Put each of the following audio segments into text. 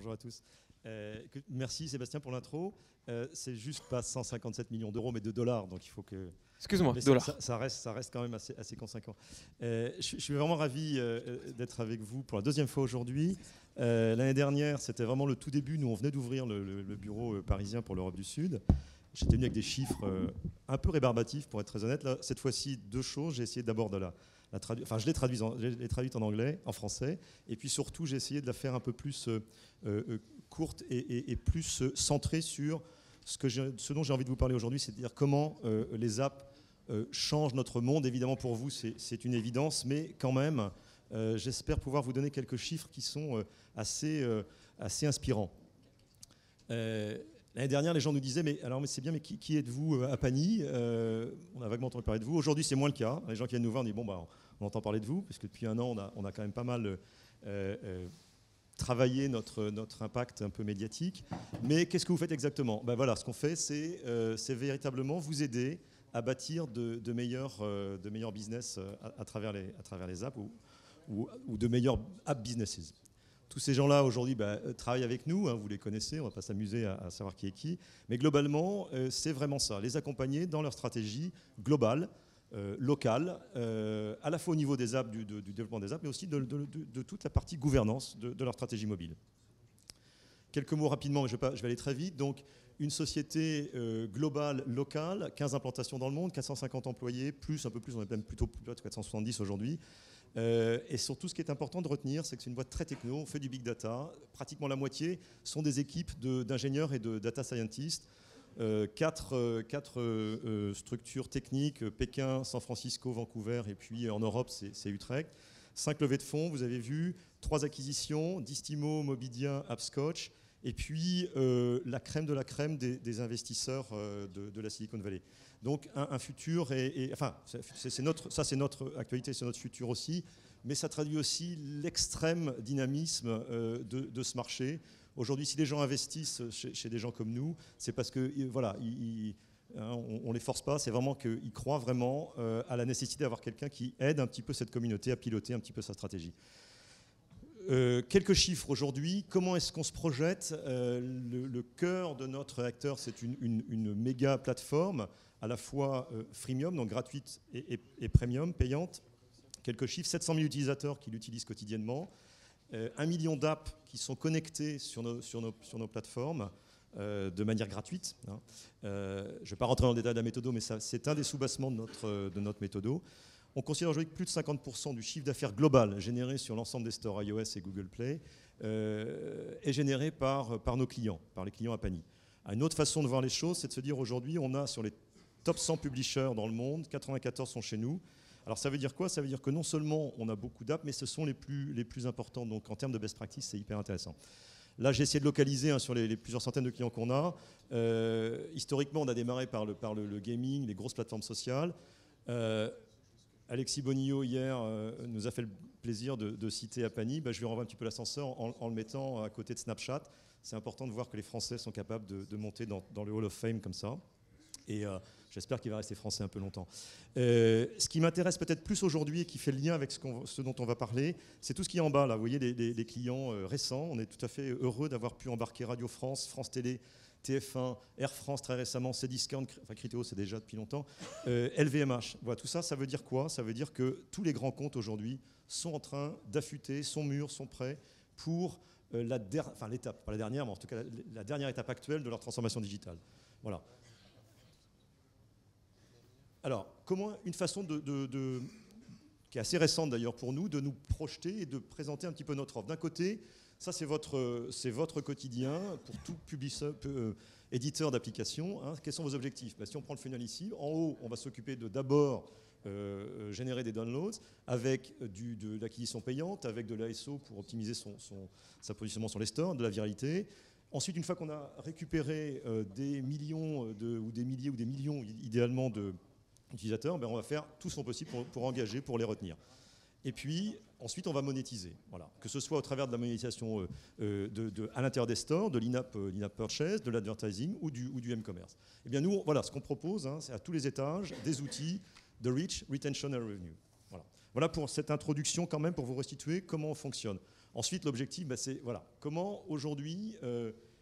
Bonjour à tous. Merci Sébastien pour l'intro. C'est juste pas 157 millions d'euros, mais de dollars, donc il faut que... Excuse-moi, mais dollars. ça reste quand même assez conséquent. Je suis vraiment ravi d'être avec vous pour la deuxième fois aujourd'hui. L'année dernière, c'était vraiment le tout début. Nous, on venait d'ouvrir le bureau parisien pour l'Europe du Sud. J'étais venu avec des chiffres un peu rébarbatifs, pour être très honnête. Là, cette fois-ci, deux choses. J'ai essayé d'abord de je l'ai traduite en anglais, en français, et puis surtout, j'ai essayé de la faire un peu plus courte et plus centrée sur ce dont j'ai envie de vous parler aujourd'hui, c'est-à-dire comment les apps changent notre monde. Évidemment, pour vous, c'est une évidence, mais quand même, j'espère pouvoir vous donner quelques chiffres qui sont assez inspirants. L'année dernière, les gens nous disaient mais c'est bien, mais qui êtes-vous à Pagny On a vaguement entendu parler de vous. Aujourd'hui, c'est moins le cas. Les gens qui viennent nous voir, on dit on entend parler de vous, parce que depuis un an, on a quand même pas mal travaillé notre impact un peu médiatique. Mais qu'est-ce que vous faites exactement ? Voilà, ce qu'on fait, c'est véritablement vous aider à bâtir de meilleurs business à travers les apps ou de meilleurs app businesses. Tous ces gens-là, aujourd'hui, travaillent avec nous. Vous les connaissez, on ne va pas s'amuser à savoir qui est qui. Mais globalement, c'est vraiment ça. Les accompagner dans leur stratégie globale, locale, à la fois au niveau des apps, du développement des apps, mais aussi de toute la partie gouvernance de leur stratégie mobile. Quelques mots rapidement, mais je vais aller très vite. Donc, une société globale, locale, 15 implantations dans le monde, 450 employés, un peu plus, on est même plutôt 470 aujourd'hui. Et surtout, ce qui est important de retenir, c'est que c'est une boîte très techno, on fait du big data. Pratiquement la moitié sont des équipes d'ingénieurs et de data scientists. Quatre structures techniques, Pékin, San Francisco, Vancouver, et puis en Europe, c'est Utrecht. 5 levées de fonds, vous avez vu, 3 acquisitions, Distimo, Mobidia, Appscotch, et puis la crème de la crème des investisseurs de la Silicon Valley. Donc un futur, c'est notre actualité, c'est notre futur aussi, mais ça traduit aussi l'extrême dynamisme de ce marché. Aujourd'hui, si les gens investissent chez des gens comme nous, c'est parce que voilà, on ne les force pas, c'est vraiment qu'ils croient vraiment à la nécessité d'avoir quelqu'un qui aide un petit peu cette communauté à piloter un petit peu sa stratégie. Quelques chiffres aujourd'hui. Comment est-ce qu'on se projette ? Le cœur de notre acteur, c'est une méga plateforme, à la fois freemium, donc gratuite, et premium, payante. Quelques chiffres, 700 000 utilisateurs qui l'utilisent quotidiennement, 1 million d'apps qui sont connectées sur nos plateformes de manière gratuite. Je ne vais pas rentrer dans le détail de la méthodo, mais c'est un des sous-bassements de notre méthodo. On considère aujourd'hui que plus de 50% du chiffre d'affaires global généré sur l'ensemble des stores iOS et Google Play est généré par nos clients, par les clients à Pagny. Une autre façon de voir les choses, c'est de se dire aujourd'hui, on a sur les top 100 publishers dans le monde, 94 sont chez nous. Alors ça veut dire quoi ? Ça veut dire que non seulement on a beaucoup d'apps, mais ce sont les plus importants. Donc en termes de best practice, c'est hyper intéressant. Là, j'ai essayé de localiser sur les plusieurs centaines de clients qu'on a. Historiquement, on a démarré par le gaming, les grosses plateformes sociales. Alexis Bonillo, hier, nous a fait le plaisir de citer à Pagny. Je lui renvoie un petit peu l'ascenseur en le mettant à côté de Snapchat. C'est important de voir que les Français sont capables de monter dans le Hall of Fame comme ça. Et j'espère qu'il va rester français un peu longtemps. Ce qui m'intéresse peut-être plus aujourd'hui et qui fait le lien avec ce dont on va parler, c'est tout ce qui est en bas. Là. Vous voyez les clients récents. On est tout à fait heureux d'avoir pu embarquer Radio France, France Télé, TF1, Air France très récemment, Cdiscount, Criteo c'est déjà depuis longtemps, LVMH. Voilà, tout ça, ça veut dire quoi ? Ça veut dire que tous les grands comptes aujourd'hui sont en train d'affûter, sont mûrs, sont prêts pour l'étape, pas la dernière, mais en tout cas la dernière étape actuelle de leur transformation digitale. Voilà. Alors, comment une façon qui est assez récente d'ailleurs pour nous, de nous projeter et de présenter un petit peu notre offre. D'un côté, ça c'est votre quotidien pour tout éditeur d'application. Quels sont vos objectifs ? Si on prend le funnel ici, en haut, on va s'occuper de d'abord générer des downloads avec de l'acquisition payante, avec de l'ASO pour optimiser sa positionnement sur les stores, de la viralité. Ensuite, une fois qu'on a récupéré des millions ou des milliers ou des millions idéalement d'utilisateurs, on va faire tout son possible pour engager, pour les retenir. Et puis, ensuite, on va monétiser. Voilà. Que ce soit au travers de la monétisation à l'intérieur des stores, de l'in-app purchase, de l'advertising ou du m-commerce. Eh bien, nous, voilà, ce qu'on propose, c'est à tous les étages des outils de reach, retention and revenue. Voilà pour cette introduction quand même, pour vous restituer comment on fonctionne. Ensuite, l'objectif, c'est voilà, comment aujourd'hui,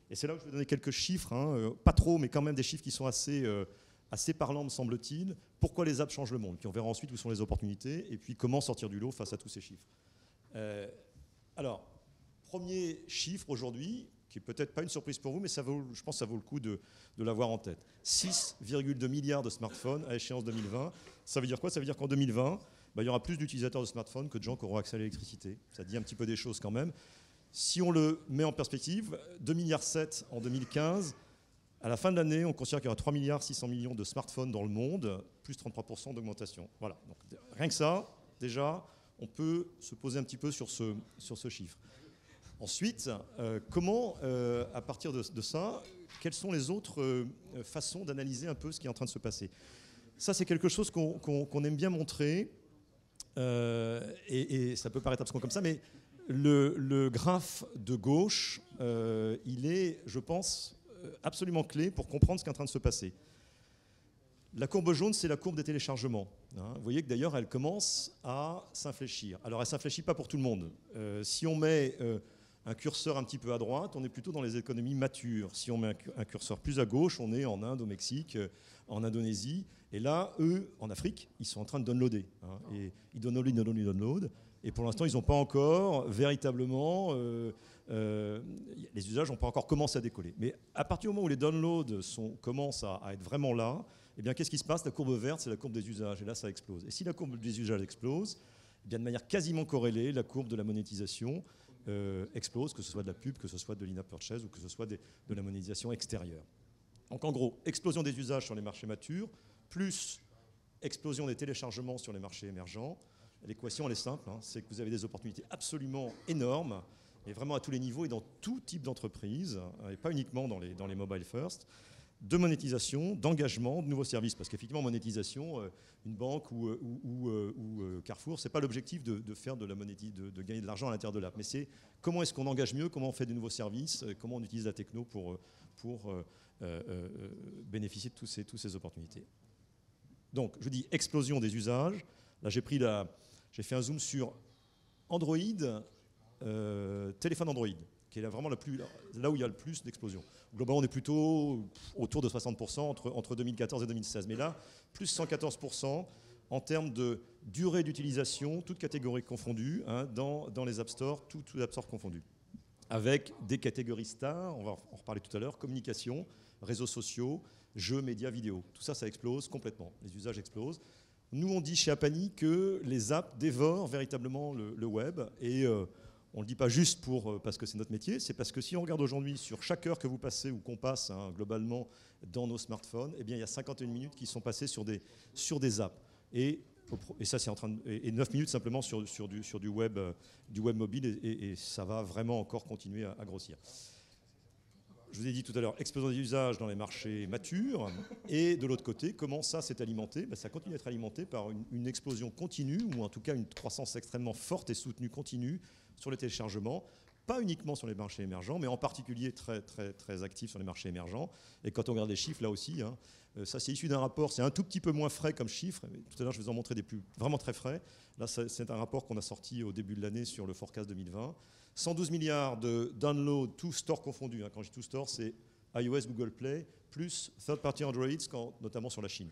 et c'est là où je vais donner quelques chiffres, hein, pas trop, mais quand même des chiffres qui sont assez parlants, me semble-t-il. Pourquoi les apps changent le monde? Puis on verra ensuite où sont les opportunités, et puis comment sortir du lot face à tous ces chiffres. Alors, premier chiffre aujourd'hui, qui est peut-être pas une surprise pour vous, mais je pense que ça vaut le coup de l'avoir en tête. 6,2 milliards de smartphones à échéance 2020. Ça veut dire quoi? Ça veut dire qu'en 2020, il y aura plus d'utilisateurs de smartphones que de gens qui auront accès à l'électricité. Ça dit un petit peu des choses quand même. Si on le met en perspective, 2,7 milliards en 2015, à la fin de l'année, on considère qu'il y aura 3,6 milliards de smartphones dans le monde, plus 33% d'augmentation. Voilà. Donc, rien que ça, déjà, on peut se poser un petit peu sur ce chiffre. Ensuite, comment, à partir de ça, quelles sont les autres façons d'analyser un peu ce qui est en train de se passer? Ça, c'est quelque chose qu'on aime bien montrer, et ça peut paraître abscon comme ça, mais le graphe de gauche, il est, je pense, absolument clé pour comprendre ce qui est en train de se passer. La courbe jaune, c'est la courbe des téléchargements. Vous voyez que d'ailleurs, elle commence à s'infléchir. Alors, elle ne s'infléchit pas pour tout le monde. Si on met un curseur un petit peu à droite, on est plutôt dans les économies matures. Si on met un curseur plus à gauche, on est en Inde, au Mexique, en Indonésie. Et là, eux, en Afrique, ils sont en train de downloader. Et ils downloadent. Et pour l'instant, ils n'ont pas encore véritablement... les usages n'ont pas encore commencé à décoller. Mais à partir du moment où les downloads commencent à être vraiment là, eh bien, qu'est-ce qui se passe? La courbe verte, c'est la courbe des usages. Et là, ça explose. Et si la courbe des usages explose, eh bien, de manière quasiment corrélée, la courbe de la monétisation explose, que ce soit de la pub, que ce soit de l'in-app purchase ou que ce soit de la monétisation extérieure. Donc en gros, explosion des usages sur les marchés matures, plus explosion des téléchargements sur les marchés émergents. L'équation, elle est simple, c'est que vous avez des opportunités absolument énormes, et vraiment à tous les niveaux et dans tout type d'entreprise, et pas uniquement dans les mobile first, de monétisation, d'engagement, de nouveaux services. Parce qu'effectivement, monétisation, une banque ou Carrefour, ce n'est pas l'objectif de faire de la monétisation, de gagner de l'argent à l'intérieur de l'app. Mais c'est comment est-ce qu'on engage mieux, comment on fait de nouveaux services, comment on utilise la techno pour bénéficier de toutes ces opportunités. Donc, je dis explosion des usages. Là, j'ai fait un zoom sur Android, téléphone Android, qui est vraiment là où il y a le plus d'explosion. Globalement, on est plutôt autour de 60% entre 2014 et 2016. Mais là, plus 114% en termes de durée d'utilisation, toutes catégories confondues, dans les App Store, tous App Store confondus. Avec des catégories stars, on va en reparler tout à l'heure, communication, réseaux sociaux, jeux, médias, vidéos. Tout ça, ça explose complètement. Les usages explosent. Nous, on dit chez Apani que les apps dévorent véritablement le web et on ne le dit pas juste parce que c'est notre métier, c'est parce que si on regarde aujourd'hui sur chaque heure que vous passez ou qu'on passe globalement dans nos smartphones, eh bien, il y a 51 minutes qui sont passées sur des apps. Et ça, c'est et 9 minutes simplement sur du web mobile et ça va vraiment encore continuer à grossir. Je vous ai dit tout à l'heure, explosion des usages dans les marchés matures. Et de l'autre côté, comment ça s'est alimenté? Ça continue d'être alimenté par une explosion continue, ou en tout cas une croissance extrêmement forte et soutenue continue sur les téléchargements, pas uniquement sur les marchés émergents, mais en particulier très, très, très actif sur les marchés émergents. Et quand on regarde les chiffres, là aussi, ça c'est issu d'un rapport, c'est un tout petit peu moins frais comme chiffre. Tout à l'heure, je vais vous en montrer des plus vraiment très frais. Là, c'est un rapport qu'on a sorti au début de l'année sur le forecast 2020. 112 milliards de downloads, tout store confondu. Quand je dis tout store, c'est iOS, Google Play, plus third-party Androids, notamment sur la Chine,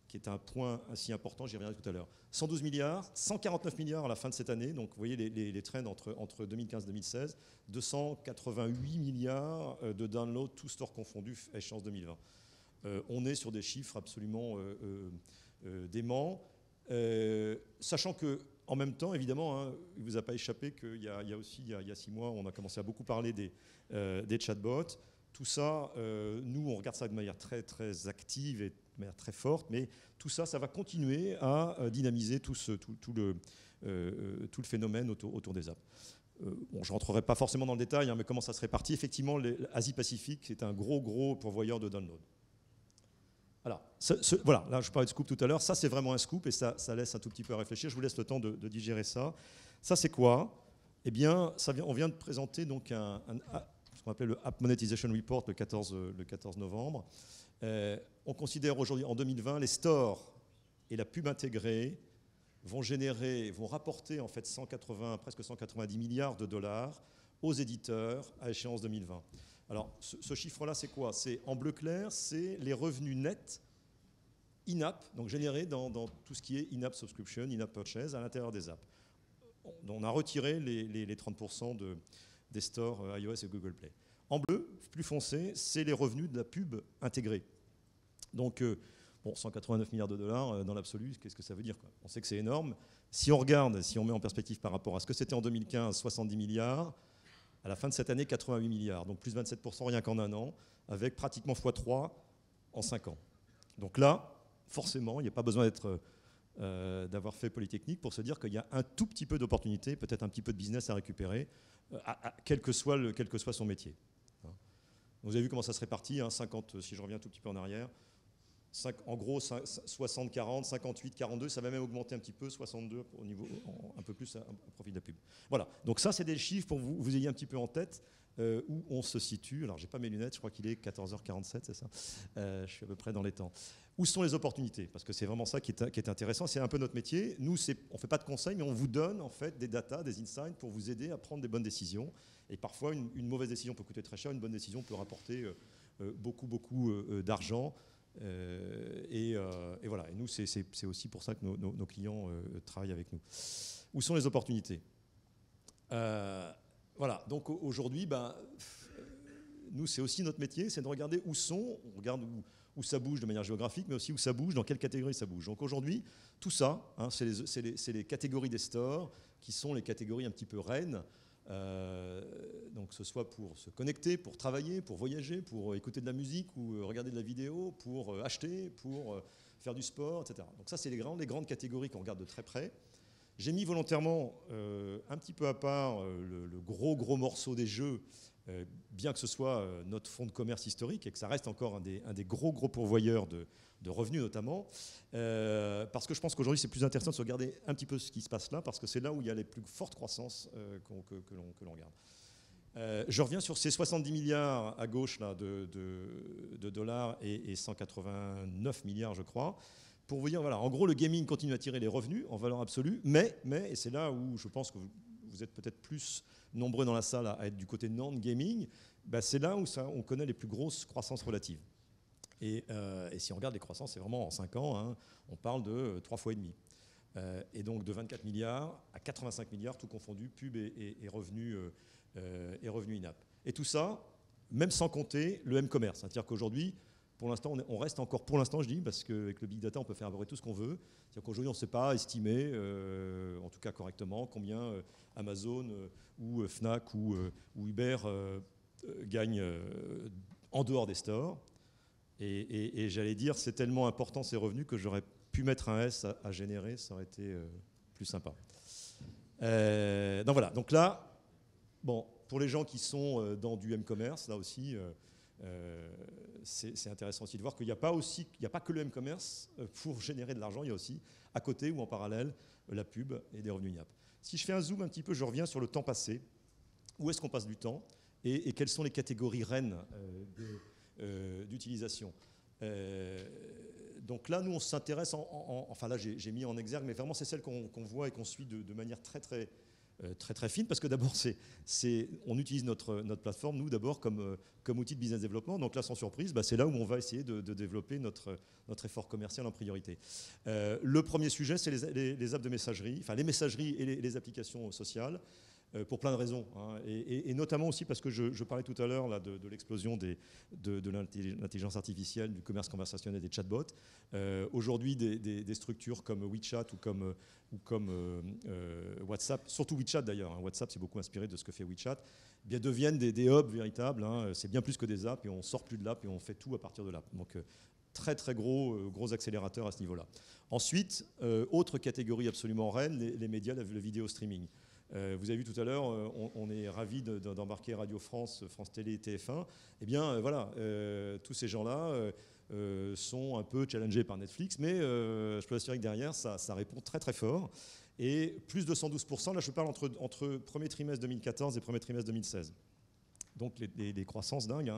qui est un point assez important, j'y reviendrai tout à l'heure. 112 milliards, 149 milliards à la fin de cette année, donc vous voyez les trends entre 2015 et 2016, 288 milliards de downloads, tout store confondu, à échéance 2020. On est sur des chiffres absolument déments, sachant que en même temps, évidemment, il ne vous a pas échappé qu'il y a aussi, il y a 6 mois, on a commencé à beaucoup parler des chatbots. Tout ça, nous, on regarde ça de manière très, très active et de manière très forte, mais tout ça, ça va continuer à dynamiser tout le phénomène autour des apps. Bon, je ne rentrerai pas forcément dans le détail, mais comment ça se répartit. Effectivement, l'Asie-Pacifique, c'est un gros pourvoyeur de download. Alors, voilà, là je parlais de scoop tout à l'heure, ça c'est vraiment un scoop et ça laisse un tout petit peu à réfléchir, je vous laisse le temps de digérer ça. Ça c'est quoi? Eh bien, on vient de présenter donc ce qu'on appelle le App Monetization Report le 14 novembre. On considère aujourd'hui, en 2020, les stores et la pub intégrée vont rapporter en fait presque 190 milliards de dollars aux éditeurs à échéance 2020. Alors, ce chiffre-là, c'est quoi? C'est en bleu clair, c'est les revenus nets in-app, donc générés dans tout ce qui est in-app subscription, in-app purchase à l'intérieur des apps. On a retiré les 30% des stores iOS et Google Play. En bleu, plus foncé, c'est les revenus de la pub intégrée. Donc, 189 milliards de dollars dans l'absolu, qu'est-ce que ça veut dire, quoi? On sait que c'est énorme. Si on regarde, si on met en perspective par rapport à ce que c'était en 2015, 70 milliards, à la fin de cette année, 88 milliards. Donc plus 27% rien qu'en un an, avec pratiquement x3 en 5 ans. Donc là, forcément, il n'y a pas besoin d'avoir fait Polytechnique pour se dire qu'il y a un tout petit peu d'opportunité, peut-être un petit peu de business à récupérer, quel que soit son métier. Vous avez vu comment ça se répartit, 50, si je reviens un tout petit peu en arrière, en gros 60-40, 58-42, ça va même augmenter un petit peu, 62 au niveau, un peu plus à profit de la pub. Voilà, donc ça c'est des chiffres pour que vous ayez un petit peu en tête où on se situe. Alors j'ai pas mes lunettes, je crois qu'il est 14h47, c'est ça, je suis à peu près dans les temps. Où sont les opportunités? Parce que c'est vraiment ça qui est intéressant, c'est un peu notre métier. Nous, on ne fait pas de conseils, mais on vous donne en fait des data, des insights pour vous aider à prendre des bonnes décisions. Et parfois, une mauvaise décision peut coûter très cher, une bonne décision peut rapporter beaucoup d'argent. Et voilà. Et nous, c'est aussi pour ça que nos clients travaillent avec nous. Où sont les opportunités? Voilà. Donc aujourd'hui, nous, c'est aussi notre métier, c'est de regarder où sont, on regarde où ça bouge de manière géographique, mais aussi où ça bouge, dans quelle catégorie ça bouge. Donc aujourd'hui, tout ça, c'est les catégories des stores qui sont les catégories un petit peu reines. Donc que ce soit pour se connecter, pour travailler, pour voyager, pour écouter de la musique ou regarder de la vidéo, pour acheter, pour faire du sport, etc. Donc ça, c'est les grandes catégories qu'on regarde de très près. J'ai mis volontairement un petit peu à part le gros morceau des jeux, bien que ce soit notre fonds de commerce historique et que ça reste encore un des gros pourvoyeurs de revenus notamment, parce que je pense qu'aujourd'hui c'est plus intéressant de se regarder un petit peu ce qui se passe là, parce que c'est là où il y a les plus fortes croissances que l'on regarde. Je reviens sur ces 70 milliards à gauche là, de dollars et 189 milliards je crois, pour vous dire, voilà, en gros le gaming continue à tirer les revenus en valeur absolue, mais et c'est là où je pense que vous êtes peut-être plus nombreux dans la salle à être du côté non-gaming, c'est là où on connaît les plus grosses croissances relatives. Et si on regarde les croissances, c'est vraiment en 5 ans, on parle de 3 fois et demi. Et donc de 24 milliards à 85 milliards, tout confondu, pub et revenus in-app. Et tout ça, même sans compter le M-commerce. C'est-à-dire qu'aujourd'hui, pour l'instant, on reste encore, pour l'instant je dis, parce qu'avec le big data, on peut faire à peu près tout ce qu'on veut. C'est-à-dire qu'aujourd'hui, on ne sait pas estimer, en tout cas correctement, combien Amazon ou Fnac ou Uber gagnent en dehors des stores. Et j'allais dire, c'est tellement important ces revenus que j'aurais pu mettre un S à générer, ça aurait été plus sympa. Donc voilà, donc là, pour les gens qui sont dans du M-commerce, là aussi, c'est intéressant aussi de voir qu'il n'y a pas que le M-commerce pour générer de l'argent, il y a aussi à côté ou en parallèle la pub et des revenus in-app. Si je fais un zoom un petit peu, je reviens sur le temps passé. Où est-ce qu'on passe du temps et quelles sont les catégories reines d'utilisation. Donc là, nous, on s'intéresse, enfin là, j'ai mis en exergue, mais vraiment, c'est celle qu'on voit et qu'on suit de manière très fine, parce que d'abord, on utilise notre plateforme, nous, d'abord, comme outil de business développement. Donc là, sans surprise, c'est là où on va essayer de développer notre effort commercial en priorité. Le premier sujet, c'est les apps de messagerie, enfin les messageries et les applications sociales. Pour plein de raisons, et notamment aussi parce que je parlais tout à l'heure de l'explosion de l'intelligence artificielle, du commerce conversationnel, des chatbots. Aujourd'hui, des structures comme WeChat ou comme WhatsApp, surtout WeChat d'ailleurs, WhatsApp s'est beaucoup inspiré de ce que fait WeChat, bien, deviennent des hubs véritables. C'est bien plus que des apps et on sort plus de l'app et on fait tout à partir de l'app. Donc très gros accélérateur à ce niveau-là. Ensuite, autre catégorie absolument reine, les médias, le vidéo streaming. Vous avez vu tout à l'heure, on est ravis d'embarquer Radio France, France Télé et TF1. Eh bien, voilà, tous ces gens-là sont un peu challengés par Netflix, mais je peux assurer que derrière, ça répond très fort. Et plus de 112%, là je parle entre premier trimestre 2014 et premier trimestre 2016. Donc des croissances dingues.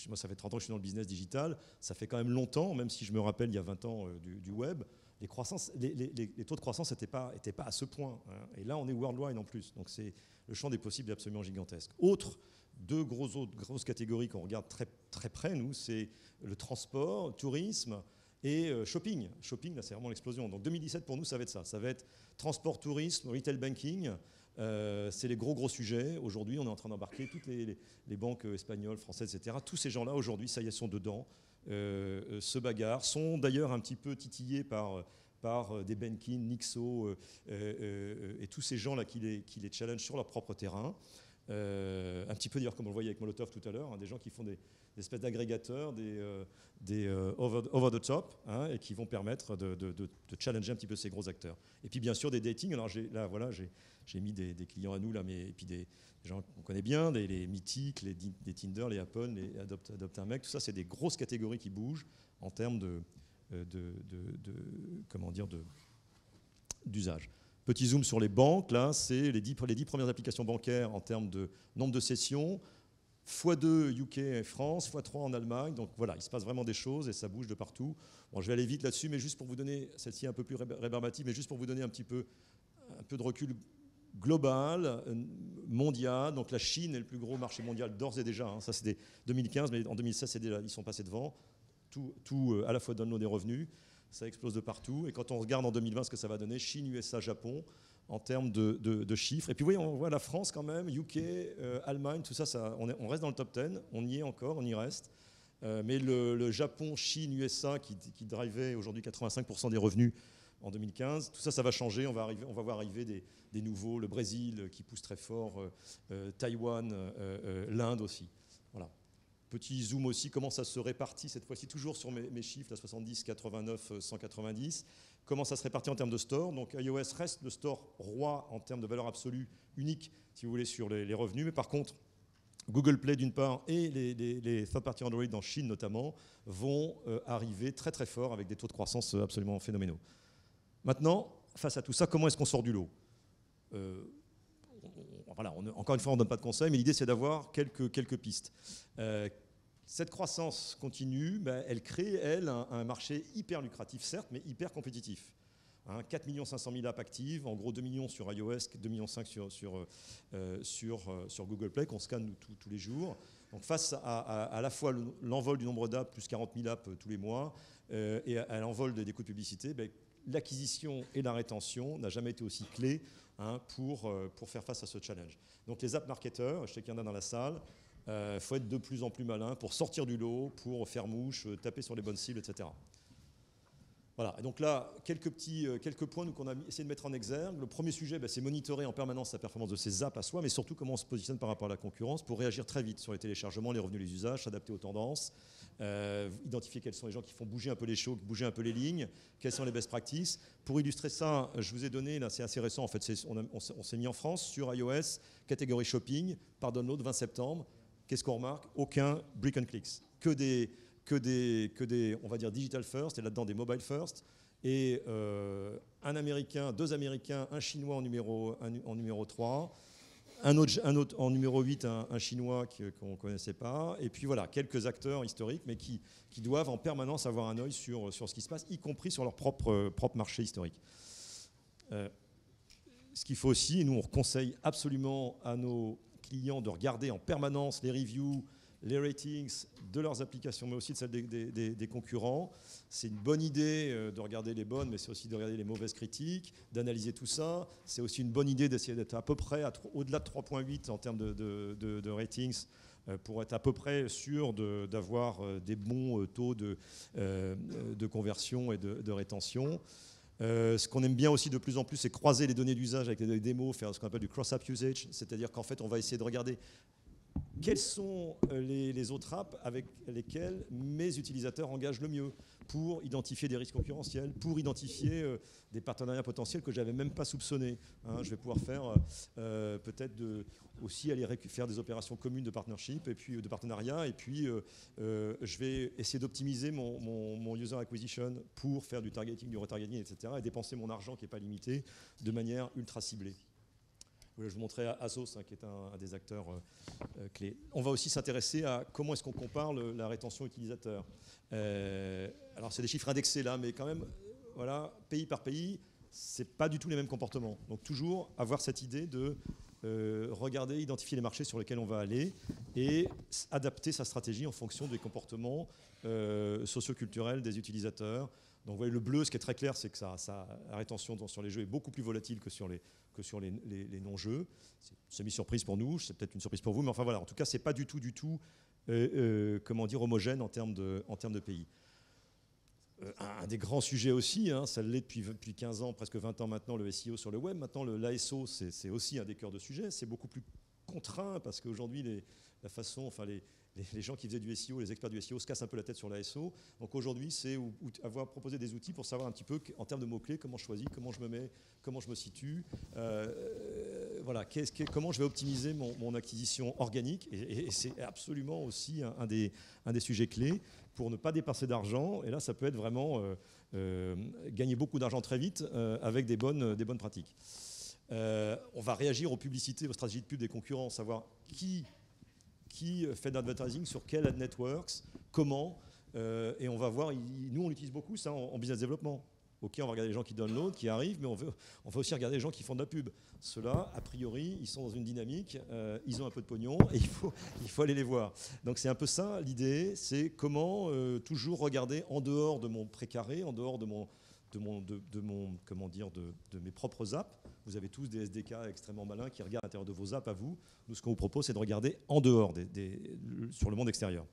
Moi, ça fait 30 ans que je suis dans le business digital. Ça fait quand même longtemps, même si je me rappelle il y a 20 ans du web. les taux de croissance n'étaient pas à ce point, hein. Et là, on est worldwide en plus. Donc, le champ des possibles est absolument gigantesque. Deux grosses catégories qu'on regarde très, très près, nous, c'est le transport, tourisme et shopping. Shopping, là, c'est vraiment l'explosion. Donc 2017, pour nous, ça va être ça. Ça va être transport, tourisme, retail banking. C'est les gros sujets. Aujourd'hui, on est en train d'embarquer toutes les banques espagnoles, françaises, etc. Tous ces gens-là, aujourd'hui, ça y est, sont dedans, se bagarrent, sont d'ailleurs un petit peu titillés par des Benkin, Nixo et tous ces gens-là qui les challengent sur leur propre terrain. Un petit peu d'ailleurs comme on le voyait avec Molotov tout à l'heure, hein, des gens qui font des espèces d'agrégateurs, des over the top, hein, et qui vont permettre de challenger un petit peu ces gros acteurs. Et puis bien sûr des dating. Alors j'ai mis des clients à nous là, et puis des gens qu'on connaît bien, les Mythic, les Tinder, les Apple, les Adopt un mec. Tout ça, c'est des grosses catégories qui bougent en termes d'usage. Petit zoom sur les banques, là, c'est les 10 premières applications bancaires en termes de nombre de sessions, x2 UK et France, x3 en Allemagne. Donc voilà, il se passe vraiment des choses et ça bouge de partout. Bon, je vais aller vite là-dessus, mais juste pour vous donner, celle-ci un peu plus rébarbative, mais juste pour vous donner un peu de recul global, mondial. Donc la Chine est le plus gros marché mondial d'ores et déjà, hein. Ça c'était 2015, mais en 2016, ils sont passés devant. Tout à la fois download et revenus. Ça explose de partout. Et quand on regarde en 2020 ce que ça va donner, Chine, USA, Japon, en termes de chiffres. Et puis, vous voyez, on voit la France quand même, UK, Allemagne, tout ça, on reste dans le top 10. On y est encore, on y reste. Mais le Japon, Chine, USA, qui drivait aujourd'hui 85% des revenus en 2015, tout ça, ça va changer. On va voir arriver des nouveaux, le Brésil qui pousse très fort, Taïwan, l'Inde aussi. Voilà. Petit zoom aussi, comment ça se répartit cette fois-ci, toujours sur mes chiffres, là, 70, 89, 190. Comment ça se répartit en termes de store. Donc iOS reste le store roi en termes de valeur absolue, unique, si vous voulez, sur les revenus. Mais par contre, Google Play d'une part et les third-party Android en Chine notamment vont arriver très très fort avec des taux de croissance absolument phénoménaux. Maintenant, face à tout ça, comment est-ce qu'on sort du lot ? Voilà, encore une fois, on ne donne pas de conseils, mais l'idée, c'est d'avoir quelques pistes. Cette croissance continue, elle crée, elle, un marché hyper lucratif, certes, mais hyper compétitif. 4 500 000 apps actives, en gros 2 millions sur iOS, 2,5 millions sur Google Play, qu'on scanne nous, tous les jours. Donc face à la fois l'envol du nombre d'apps, plus 40 000 apps tous les mois, et à l'envol des coûts de publicité, l'acquisition et la rétention n'a jamais été aussi clé, pour faire face à ce challenge. Donc les app marketeurs, je sais qu'il y en a dans la salle, faut être de plus en plus malin pour sortir du lot, pour faire mouche, taper sur les bonnes cibles, etc. Voilà, et donc là, quelques points qu'on a essayé de mettre en exergue. Le premier sujet, c'est monitorer en permanence la performance de ces apps à soi, mais surtout comment on se positionne par rapport à la concurrence pour réagir très vite sur les téléchargements, les revenus, les usages, s'adapter aux tendances, identifier quels sont les gens qui font bouger un peu les shows, bouger un peu les lignes, quelles sont les best practices. Pour illustrer ça, je vous ai donné, là c'est assez récent en fait, on s'est mis en France sur iOS, catégorie shopping, par download 20 septembre. Qu'est-ce qu'on remarque ? Aucun brick and clicks, que des, on va dire, digital first, et là-dedans des mobile first, et un Américain, deux Américains, un Chinois en numéro 3, un autre en numéro 8, un Chinois qu'on ne connaissait pas, et puis voilà, quelques acteurs historiques, mais qui doivent en permanence avoir un œil sur ce qui se passe, y compris sur leur propre marché historique. Ce qu'il faut aussi, et nous on conseille absolument à nos clients de regarder en permanence les reviews, les ratings de leurs applications, mais aussi de celles des concurrents. C'est une bonne idée de regarder les bonnes, mais c'est aussi de regarder les mauvaises critiques, d'analyser tout ça. C'est aussi une bonne idée d'essayer d'être à peu près au-delà de 3,8 en termes de ratings, pour être à peu près sûr d'avoir des bons taux de conversion et de rétention. Ce qu'on aime bien aussi de plus en plus, c'est croiser les données d'usage avec les démos, faire ce qu'on appelle du cross-app usage, c'est-à-dire qu'en fait, on va essayer de regarder quelles sont les autres apps avec lesquelles mes utilisateurs engagent le mieux pour identifier des risques concurrentiels, pour identifier des partenariats potentiels que je n'avais même pas soupçonnés. Je vais pouvoir faire peut-être aussi aller faire des opérations communes de partnership et puis de partenariat, et puis je vais essayer d'optimiser mon user acquisition pour faire du targeting, du retargeting, etc. et dépenser mon argent qui n'est pas limité de manière ultra ciblée. Je vous montrais Asos, qui est un des acteurs clés. On va aussi s'intéresser à comment est-ce qu'on compare la rétention utilisateur. Alors, c'est des chiffres indexés là, mais quand même, voilà, pays par pays, c'est pas du tout les mêmes comportements. Donc toujours avoir cette idée de regarder, identifier les marchés sur lesquels on va aller et adapter sa stratégie en fonction des comportements socioculturels des utilisateurs. Donc vous voyez, le bleu, ce qui est très clair, c'est que la rétention sur les jeux est beaucoup plus volatile que sur les non-jeux. C'est semi-surprise pour nous, c'est peut-être une surprise pour vous, mais enfin voilà, en tout cas, c'est pas du tout comment dire, homogène en termes de pays. Un des grands sujets aussi, hein, ça l'est depuis 15 ans, presque 20 ans maintenant, le SEO sur le web. Maintenant, l'ASO, c'est aussi un des cœurs de sujet. C'est beaucoup plus contraint parce qu'aujourd'hui, les gens qui faisaient du SEO, les experts du SEO se cassent un peu la tête sur l'ASO. Donc aujourd'hui, c'est avoir proposé des outils pour savoir un petit peu, en termes de mots-clés, comment je choisis, comment je me mets, comment je me situe, voilà, comment je vais optimiser mon acquisition organique. Et c'est absolument aussi un des sujets clés pour ne pas dépenser d'argent. Et là, ça peut être vraiment gagner beaucoup d'argent très vite avec des bonnes pratiques. On va réagir aux publicités, aux stratégies de pub des concurrents, savoir qui fait de l'advertising sur quel ad networks, comment, et on va voir, nous on utilise beaucoup ça en business développement. Ok, on va regarder les gens qui download, qui arrivent, mais on veut aussi regarder les gens qui font de la pub. Ceux-là, a priori, ils sont dans une dynamique, ils ont un peu de pognon, et il faut aller les voir. Donc c'est un peu ça l'idée, c'est comment toujours regarder en dehors de mon précaré, en dehors de mes propres apps. Vous avez tous des SDK extrêmement malins qui regardent à l'intérieur de vos apps à vous. Nous, ce qu'on vous propose, c'est de regarder en dehors, sur le monde extérieur.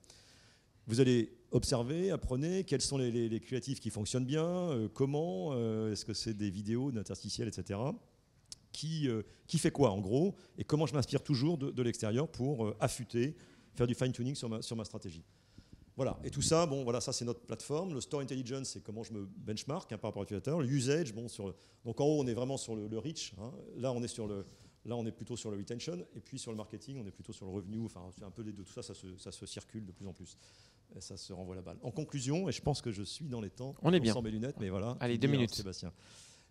Vous allez observer, apprenez quels sont les créatifs qui fonctionnent bien, comment, est-ce que c'est des vidéos, d'interstitiels, etc. Qui fait quoi en gros, et comment je m'inspire toujours de l'extérieur pour affûter, faire du fine-tuning sur ma stratégie. Voilà, et tout ça, bon, voilà, ça c'est notre plateforme. Le Store Intelligence, c'est comment je me benchmark par rapport à l'utilisateur. Le usage, bon, donc en haut, on est vraiment sur le reach. Hein. Là, on est plutôt sur le retention, et puis sur le marketing, on est plutôt sur le revenu. Enfin, c'est un peu les deux. Tout ça, ça se circule de plus en plus. Ça se renvoie la balle. En conclusion, et je pense que je suis dans les temps. On est bien. Sans mes lunettes, mais voilà. Allez, 2 minutes. Sébastien.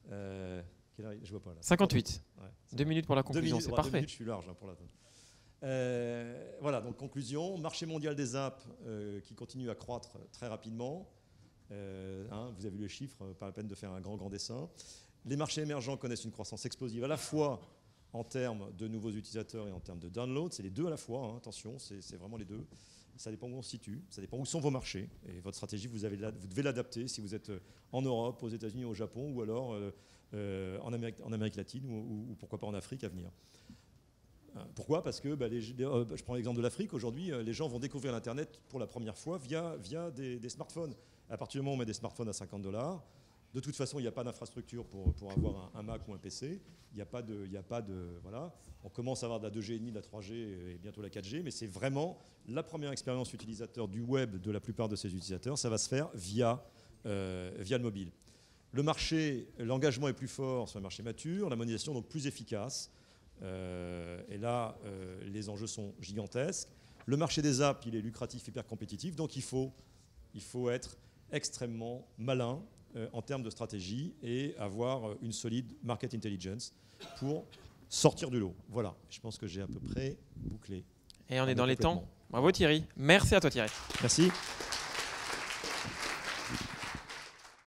Je vois pas là. 58. Ouais, 2 minutes pour la conclusion, c'est parfait. 2 minutes, je suis large pour la fin. Voilà, donc conclusion, marché mondial des apps qui continue à croître très rapidement. Vous avez vu les chiffres, pas la peine de faire un grand dessin. Les marchés émergents connaissent une croissance explosive à la fois en termes de nouveaux utilisateurs et en termes de download. C'est les deux à la fois, hein, attention, c'est vraiment les deux. Ça dépend où on se situe, ça dépend où sont vos marchés. Et votre stratégie, vous devez l'adapter si vous êtes en Europe, aux États-Unis, au Japon, ou alors en Amérique latine, ou pourquoi pas en Afrique à venir. Pourquoi ? Parce que je prends l'exemple de l'Afrique. Aujourd'hui, les gens vont découvrir l'Internet pour la première fois via des smartphones. À partir du moment où on met des smartphones à $50, de toute façon, il n'y a pas d'infrastructure pour avoir un Mac ou un PC. Il n'y a pas de voilà. On commence à avoir de la 2G et de la 3G et bientôt la 4G, mais c'est vraiment la première expérience utilisateur du web de la plupart de ces utilisateurs. Ça va se faire via le mobile. Le marché, l'engagement est plus fort sur le marché mature, la monétisation donc plus efficace. Et là, les enjeux sont gigantesques. Le marché des apps, il est lucratif, hyper compétitif, donc il faut être extrêmement malin en termes de stratégie et avoir une solide market intelligence pour sortir du lot. Voilà, je pense que j'ai à peu près bouclé. Et on est dans les temps. Bravo Thierry. Merci à toi Thierry. Merci.